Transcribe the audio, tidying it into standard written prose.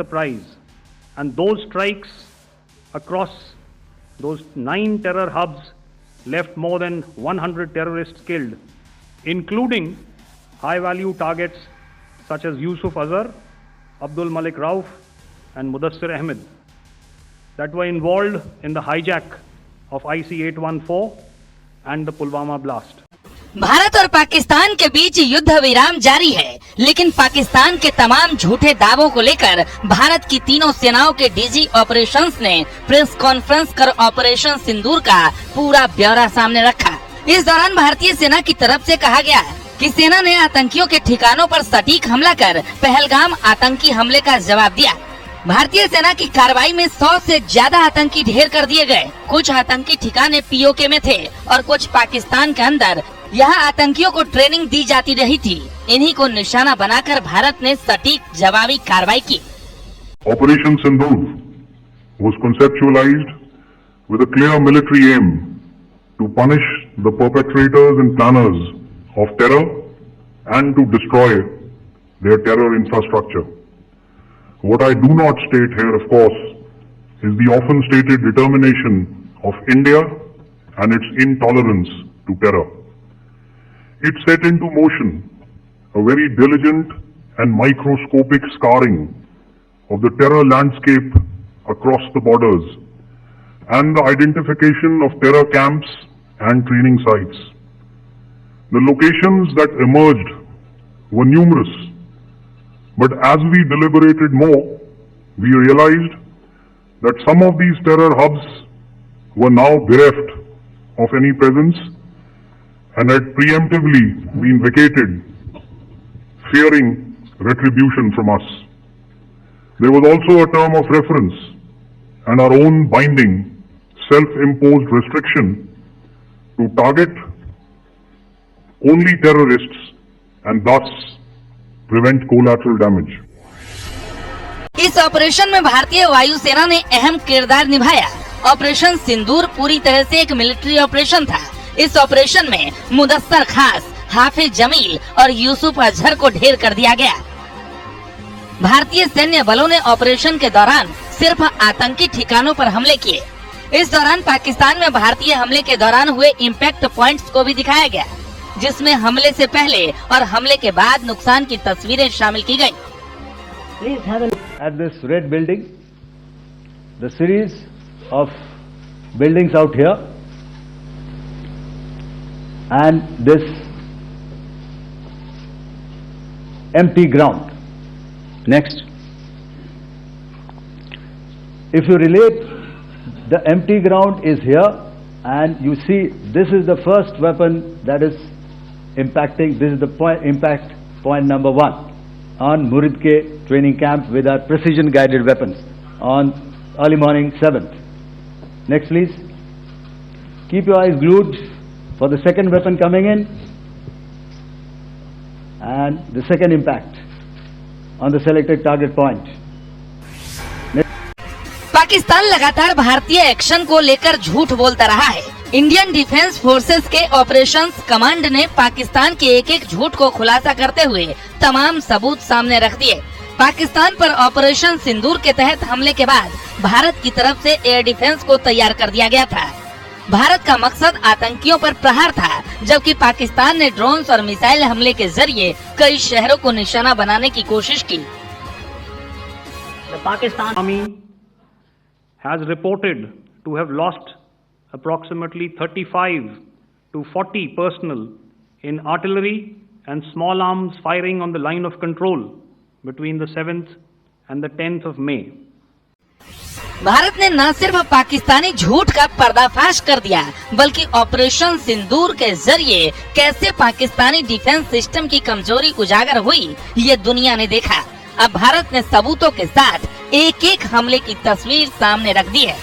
surprise, and those strikes across those 9 terror hubs left more than 100 terrorists killed, including high-value targets such as Yusuf Azhar, Abdul Malik Rauf, and Mudassir Ahmed that were involved in the hijack of IC-814 and the Pulwama blast. Bharat और पाकिस्तान के बीच युद्ध विराम जारी है, लेकिन पाकिस्तान के तमाम झूठे दावों को लेकर भारत की तीनों सेनाओं के डीजी ऑपरेशंस ने प्रेस कॉन्फ्रेंस कर ऑपरेशन सिंदूर का पूरा ब्यौरा सामने रखा। इस दौरान भारतीय सेना की तरफ से कहा गया कि सेना ने आतंकियों के ठिकानों पर सटीक हमला कर पहलगाम आतंकी हमले का जवाब दिया। भारतीय सेना की कार्रवाई में 100 से ज्यादा आतंकी ढेर कर दिए गए। कुछ आतंकी ठिकाने पीओके में थे और कुछ पाकिस्तान के अंदर। यहाँ आतंकियों को ट्रेनिंग दी जाती रही थी। इन्हीं को निशाना बनाकर भारत ने सटीक जवाबी कार्रवाई की। Operation Sindoor was conceptualized with a clear military aim to punish the perpetrators and planners of terror and to destroy their terror infrastructure. What I do not state here, of course, is the often stated determination of India and its intolerance to terror. It set into motion a very diligent and microscopic scarring of the terror landscape across the borders and the identification of terror camps and training sites. The locations that emerged were numerous, but as we deliberated more, we realized that some of these terror hubs were now bereft of any presence and had preemptively been vacated, fearing retribution from us. There was also a term of reference and our own binding, self-imposed restriction to target only terrorists and thus prevent collateral damage. इस operation में भारतीय वायुसेना ने अहम किरदार निभाया। Operation सिंदूर पूरी तरह से एक मिलिट्री ऑपरेशन था। इस ऑपरेशन में मुदस्सर खास, हाफिज जमील और यूसुफ अजहर को ढेर कर दिया गया। भारतीय सैन्य बलों ने ऑपरेशन के दौरान सिर्फ आतंकी ठिकानों पर हमले किए। इस दौरान पाकिस्तान में भारतीय हमले के दौरान हुए इम्पैक्ट पॉइंट्स को भी दिखाया गया, जिसमें हमले से पहले और हमले के बाद नुकसान की तस्वीरें शामिल की गयी। Please have a look at this red building, the series of buildings out here, and this empty ground. Next. If you relate, the empty ground is here, and you see this is the first weapon that is impacting. This is the impact point number 1 on Muridke training camp with our precision guided weapons on early morning 7th. Next please. Keep your eyes glued for the second weapon coming in and the second impact on the selected target point. Pakistan लगातार भारतीय action को लेकर झूठ बोलता रहा है। Indian defence forces के operations command ने पाकिस्तान के एक एक झूठ को खुलासा करते हुए तमाम सबूत सामने रख दिए। पाकिस्तान पर ऑपरेशन सिंदूर के तहत हमले के बाद भारत की तरफ से एयर डिफेंस को तैयार कर दिया गया था। भारत का मकसद आतंकियों पर प्रहार था, जबकि पाकिस्तान ने ड्रोन्स और मिसाइल हमले के जरिए कई शहरों को निशाना बनाने की कोशिश की। Pakistan army has reported to have lost approximately 35 to 40 personnel in artillery and small arms firing on the line of control between the 7th and the 10th of May. Bharat ने न सिर्फ पाकिस्तानी झूठ का पर्दाफाश कर दिया, बल्कि ऑपरेशन सिंदूर के जरिए कैसे पाकिस्तानी डिफेंस सिस्टम की कमजोरी उजागर हुई, ये दुनिया ने देखा। अब भारत ने सबूतों के साथ एक एक हमले की तस्वीर सामने रख दी है।